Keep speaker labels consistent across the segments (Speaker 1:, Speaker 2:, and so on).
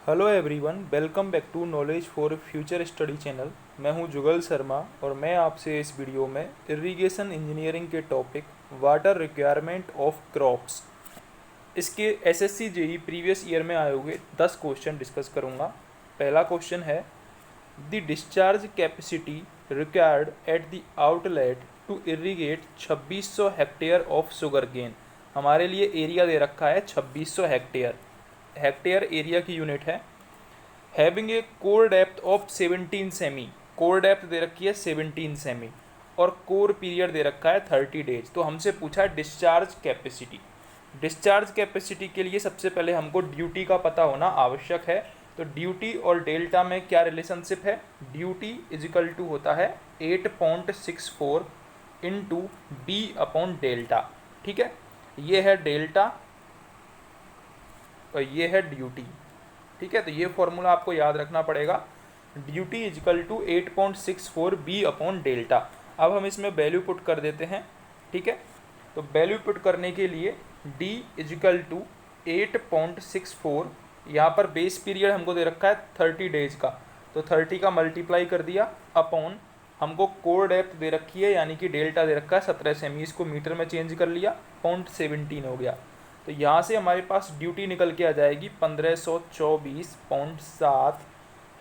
Speaker 1: Hello everyone, welcome back to Knowledge for Future Study channel. मैं हूं जुगल शर्मा और मैं आपसे इस वीडियो में इरिगेशन इंजीनियरिंग के topic water requirement of crops, इसके एसएससी जेई प्रीवियस ईयर में आए हुए 10 क्वेश्चन डिस्कस करूंगा। पहला क्वेश्चन है, the discharge capacity required at the outlet to irrigate 2600 hectare of sugar cane. हमारे लिए एरिया दे रखा है 2600 हेक्टेयर। हेक्टेयर एरिया की यूनिट है। Having a core depth of 17 सेमी, कोर डेप्थ दे रखी है 17 सेमी और कोर पीरियड दे रखा है 30 डेज। तो हमसे पूछा है डिस्चार्ज कैपेसिटी। डिस्चार्ज कैपेसिटी के लिए सबसे पहले हमको ड्यूटी का पता होना आवश्यक है। तो ड्यूटी और डेल्टा में क्या रिलेशनशिप है? ड्यूटी इजिकल टू होता है 8.64 इंटू बी अपॉन डेल्टा। ठीक है, ये है डेल्टा और ये है ड्यूटी। ठीक है, तो ये फॉर्मूला आपको याद रखना पड़ेगा। Duty equal to 8.64 b upon delta. अब हम इसमें वैल्यू पुट कर देते हैं। ठीक है, तो वैल्यू पुट करने के लिए डी इजकल टू 8.64, यहाँ पर बेस पीरियड हमको दे रखा है 30 डेज का, तो 30 का मल्टीप्लाई कर दिया अपॉन हमको कोर डेप्थ दे रखी है यानी कि डेल्टा दे रखा है 17 सेमी, इसको मीटर में चेंज कर लिया, 0.17 हो गया। तो यहाँ से हमारे पास ड्यूटी निकल के आ जाएगी 1524.7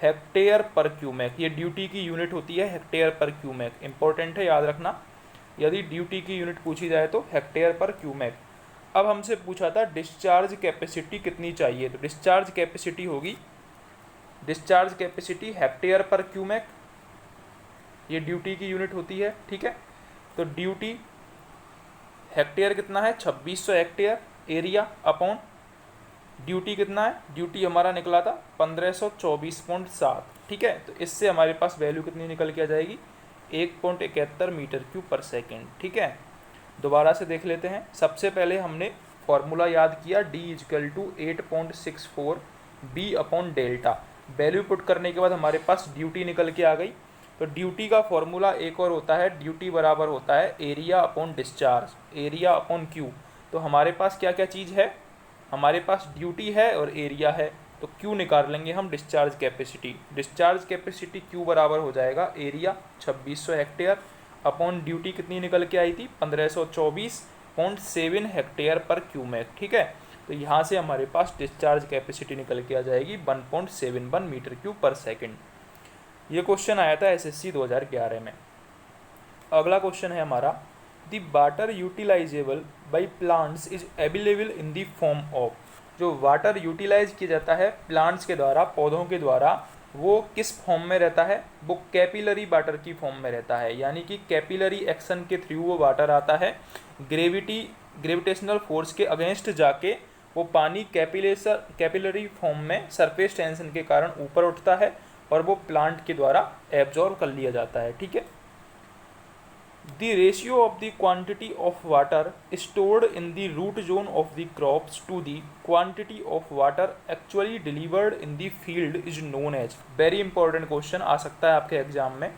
Speaker 1: हेक्टेयर पर क्यूमेक। ये ड्यूटी की यूनिट होती है हेक्टेयर पर क्यूमेक, इंपॉर्टेंट है, याद रखना। यदि ड्यूटी की यूनिट पूछी जाए तो हेक्टेयर पर क्यूमेक। अब हमसे पूछा था डिस्चार्ज कैपेसिटी कितनी चाहिए, तो डिस्चार्ज कैपेसिटी होगी, डिस्चार्ज कैपेसिटी हेक्टेयर पर क्यूमेक, ये ड्यूटी की यूनिट होती है। ठीक है, तो ड्यूटी हेक्टेयर कितना है 2600 हेक्टेयर एरिया अपॉन ड्यूटी कितना है, ड्यूटी हमारा निकला था 1524.7। ठीक है, तो इससे हमारे पास वैल्यू कितनी निकल के आ जाएगी 1.71 मीटर क्यूब पर सेकेंड। ठीक है, दोबारा से देख लेते हैं। सबसे पहले हमने फॉर्मूला याद किया, d equal to 8.64 b upon delta. Value put करने के बाद हमारे पास ड्यूटी निकल के आ गई। तो ड्यूटी का फॉर्मूला एक और होता है, ड्यूटी बराबर होता है area upon discharge, area upon Q. तो हमारे पास क्या क्या चीज़ है, हमारे पास ड्यूटी है और एरिया है, तो क्यू निकाल लेंगे हम discharge capacity. Discharge capacity Q बराबर हो जाएगा एरिया 2600 हेक्टेयर अपॉन ड्यूटी कितनी निकल के आई थी 1524.7 हेक्टेयर पर क्यूमेक। ठीक है, तो यहाँ से हमारे पास डिस्चार्ज कैपेसिटी निकल के आ जाएगी 1.71 मीटर क्यूब पर सेकेंड। ये क्वेश्चन आया था एसएससी 2011 में। अगला क्वेश्चन है हमारा, the water utilizable by plants is available in the form of. जो वाटर यूटिलाइज किया जाता है प्लांट्स के द्वारा, पौधों के द्वारा, वो किस फॉर्म में रहता है? वो कैपिलरी वाटर की फॉर्म में रहता है, यानी कि कैपिलरी एक्शन के थ्रू वो वाटर आता है। ग्रेविटेशनल फोर्स के अगेंस्ट जाके वो पानी कैपिलरी फॉर्म में सरफेस टेंशन के कारण ऊपर उठता है और वो प्लांट के द्वारा एब्जॉर्ब कर लिया जाता है। ठीक है, the ratio of the quantity of water stored in the root zone of the crops to the quantity of water actually delivered in the field is known as। very important question आ सकता है आपके exam में,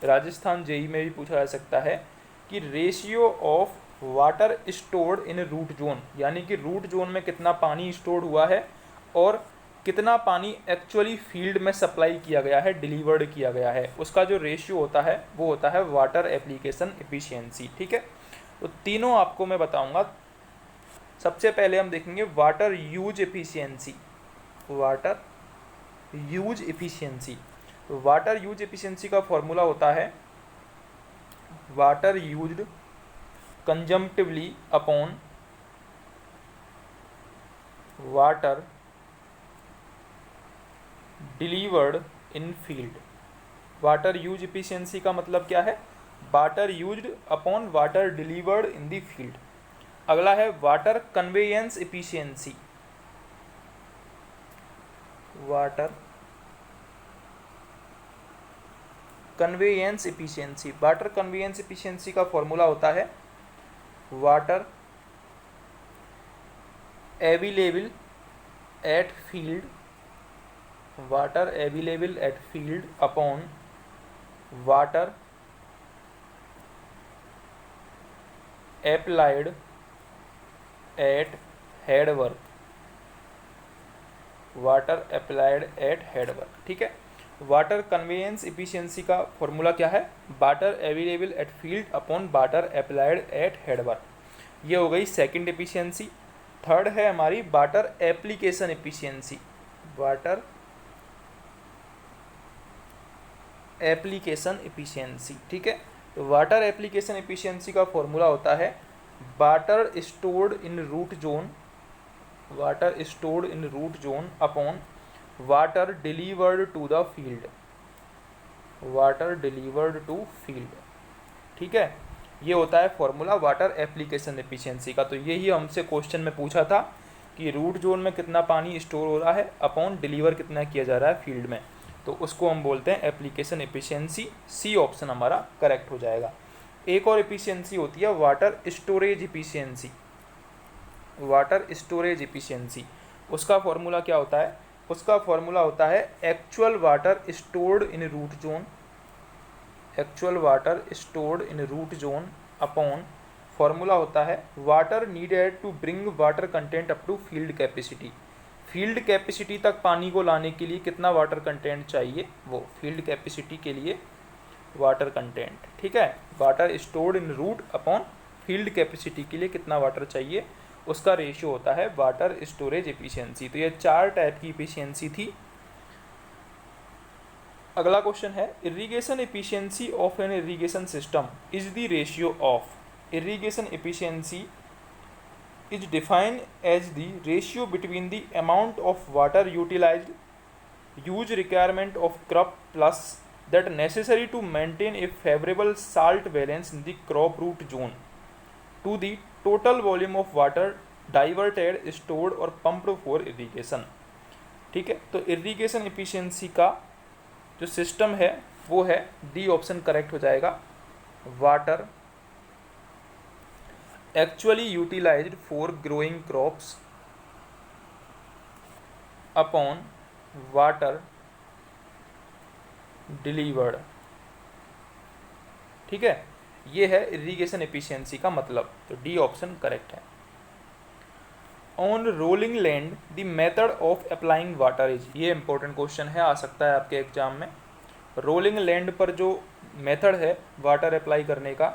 Speaker 1: Rajasthan JEE में भी पूछा जा सकता है कि ratio of water stored in root zone, यानी कि रूट जोन में कितना पानी स्टोर्ड हुआ है और कितना पानी एक्चुअली फील्ड में सप्लाई किया गया है, डिलीवर्ड किया गया है, उसका जो रेशियो होता है वो होता है वाटर एप्लीकेशन एफिशिएंसी। ठीक है, तो तीनों आपको मैं बताऊंगा। सबसे पहले हम देखेंगे water use efficiency. Water use efficiency, तो वाटर यूज एफिशिएंसी का फॉर्मूला होता है water used consumptively upon water delivered in field. Water use efficiency का मतलब क्या है? Water used upon water delivered in the field. अगला है water conveyance efficiency. Water conveyance efficiency, water conveyance efficiency का फॉर्मूला होता है water available at field, water available at field upon water applied at head work. Water applied at head work, ठीक है। Water conveyance efficiency का formula क्या है, water available at field upon water applied at head work. ये हो गई second efficiency. Third है हमारी water application efficiency, water application efficiency, ठीक है। तो वाटर एप्लीकेशन एफिशिएंसी का फॉर्मूला होता है water stored in root zone, water stored in root zone upon water delivered to the field, water delivered to field, ठीक है। ये होता है फॉर्मूला वाटर एप्लीकेशन एफिशिएंसी का। तो यही हमसे क्वेश्चन में पूछा था कि रूट जोन में कितना पानी स्टोर हो रहा है अपॉन डिलीवर कितना किया जा रहा है फील्ड में, तो उसको हम बोलते हैं एप्लीकेशन एफिशिएंसी। सी ऑप्शन हमारा करेक्ट हो जाएगा। एक और एफिशिएंसी होती है water storage efficiency, water storage efficiency. उसका फॉर्मूला क्या होता है, उसका फॉर्मूला होता है actual water stored in root zone, actual water stored in root zone upon formula होता है water needed to bring water content up to field capacity. Field capacity तक पानी को लाने के लिए कितना वाटर कंटेंट चाहिए, वो फील्ड कैपेसिटी के लिए वाटर कंटेंट, ठीक है। Water stored in root upon field capacity के लिए कितना वाटर चाहिए, उसका रेशियो होता है वाटर स्टोरेज एफिशिएंसी। तो ये 4 टाइप की एफिशिएंसी थी। अगला क्वेश्चन है irrigation efficiency of an irrigation system is the ratio of. Irrigation efficiency is defined as the ratio between the amount of water utilized, use requirement of crop plus that necessary to maintain a favorable salt balance in the crop root zone to the total volume of water diverted, stored और pumped for irrigation, ठीक है। तो irrigation efficiency का जो system है वो है D option correct हो जाएगा, water actually utilized for growing crops upon water delivered, ठीक है। ये है इरिगेशन एफिशिएंसी का मतलब, तो डी ऑप्शन करेक्ट है। On rolling land the method of applying water is, ये इंपॉर्टेंट क्वेश्चन है, आ सकता है आपके एग्जाम में। रोलिंग लैंड पर जो मेथड है वाटर अप्लाई करने का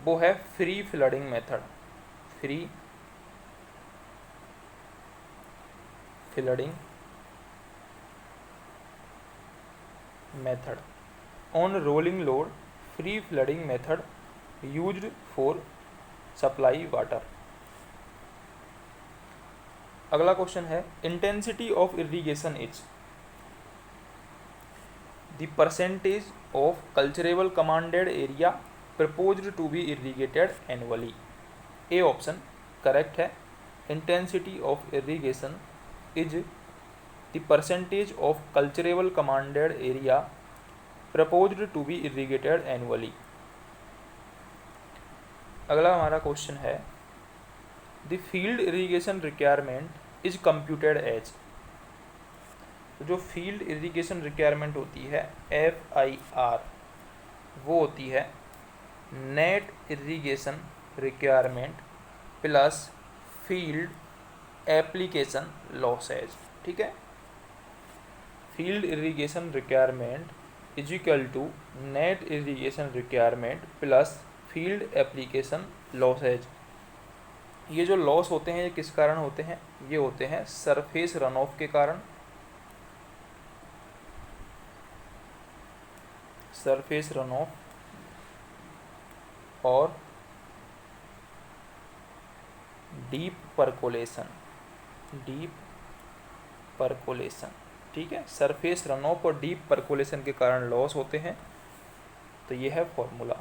Speaker 1: वो है free flooding method, free flooding method. On rolling load free flooding method used for supply water. अगला क्वेश्चन है intensity of irrigation is the percentage of culturable commanded area proposed to be irrigated annually. A option correct है, intensity of irrigation is the percentage of culturable commanded area proposed to be irrigated annually. अगला हमारा question है the field irrigation requirement is computed as. तो जो field irrigation requirement होती है FIR, वो होती है net irrigation requirement plus field application losses, ठीक है। Field irrigation requirement is equal to net irrigation requirement plus field application losses. ये जो लॉस होते हैं ये किस कारण होते हैं, ये होते हैं सरफेस रन ऑफ के कारण, सरफेस रन ऑफ और डीप परकोलेशन, डीप परकोलेशन, ठीक है। सरफेस रन ऑफ और डीप परकोलेशन के कारण लॉस होते हैं, तो ये है formula.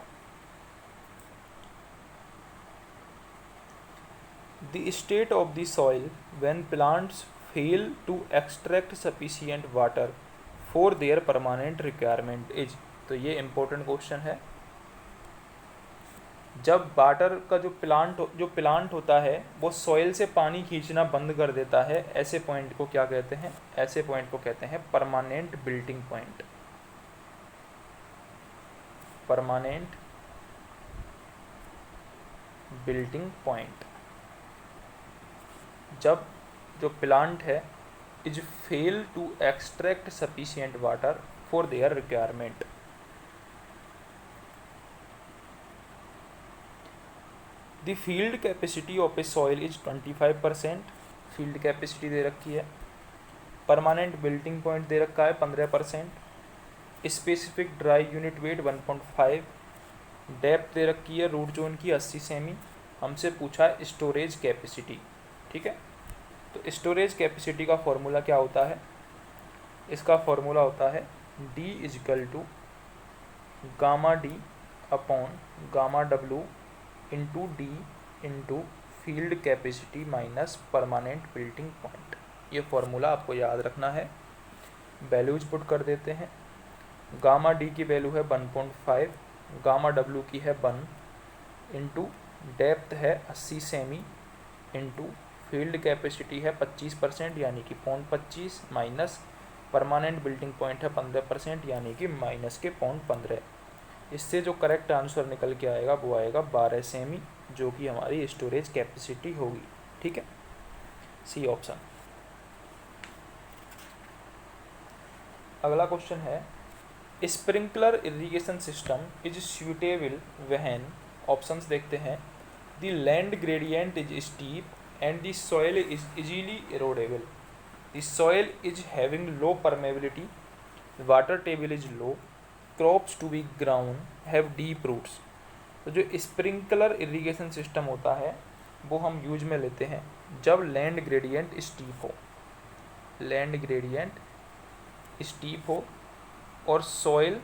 Speaker 1: The state of the soil when plants fail to extract sufficient water for their permanent requirement is. तो ये इंपॉर्टेंट क्वेश्चन है। जब वाटर का जो प्लांट होता है वो सॉइल से पानी खींचना बंद कर देता है, ऐसे पॉइंट को क्या कहते हैं, ऐसे पॉइंट को कहते हैं permanent wilting point, permanent wilting point. जब जो प्लांट है is fail to extract sufficient water for their requirement. The field capacity of a soil is 25%, field capacity दे रखी है। परमानेंट बिल्टिंग पॉइंट दे रखा है 15%। Specific dry unit weight 1.5। डेप्थ दे रखी है रूट जोन की 80 सेमी। हमसे पूछा है स्टोरेज कैपेसिटी, ठीक है। तो स्टोरेज कैपेसिटी का फॉर्मूला क्या होता है? इसका फॉर्मूला होता है D is equal to gamma D upon gamma W into D into field capacity minus permanent wilting point. ये फॉर्मूला आपको याद रखना है। वैल्यूज पुट कर देते हैं। गामा डी की वैल्यू है 1.5, गामा डब्लू की है 1, इंटू डेप्थ है 80 सेमी, इंटू फील्ड कैपेसिटी है 25% यानी कि 0.25 माइनस परमानेंट बिल्डिंग पॉइंट है 15% यानी कि माइनस के 0.15। इससे जो करेक्ट आंसर निकल के आएगा वो आएगा 12 सेमी, जो कि हमारी स्टोरेज कैपेसिटी होगी, ठीक है। C option. अगला क्वेश्चन है sprinkler irrigation system is suitable when, options देखते हैं, the land gradient is steep and the soil is easily erodible, the soil is having low permeability, water table is low, crops to be ground have deep roots. तो जो sprinkler irrigation system होता है वो हम use में लेते हैं जब लैंड ग्रेडियंट स्टीप हो, लैंड ग्रेडियंट स्टीप हो और सॉइल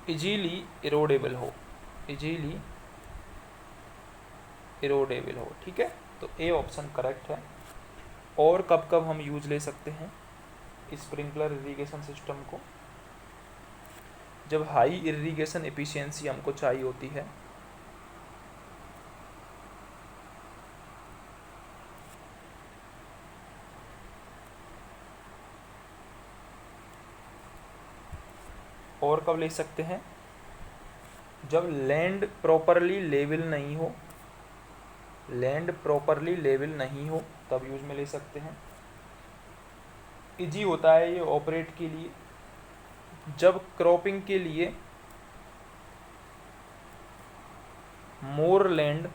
Speaker 1: इजीली इरोडेबल हो, इजीली इरोडेबल हो, ठीक है। तो ए ऑप्शन करेक्ट है। और कब कब हम यूज ले सकते हैं स्प्रिंकलर इरिगेशन सिस्टम को? जब हाई इरिगेशन एफिशिएंसी हमको चाहिए होती है, और कब ले सकते हैं? जब लैंड प्रॉपरली लेवल नहीं हो, लैंड प्रॉपरली लेवल नहीं हो तब यूज में ले सकते हैं। इजी होता है ये ऑपरेट के लिए जब क्रॉपिंग के लिए मोर लैंड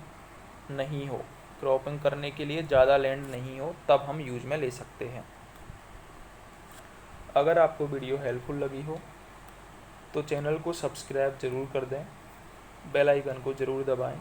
Speaker 1: नहीं हो, क्रॉपिंग करने के लिए ज़्यादा लैंड नहीं हो तब हम यूज में ले सकते हैं। अगर आपको वीडियो हेल्पफुल लगी हो तो चैनल को सब्सक्राइब ज़रूर कर दें, बेल आइकन को ज़रूर दबाएं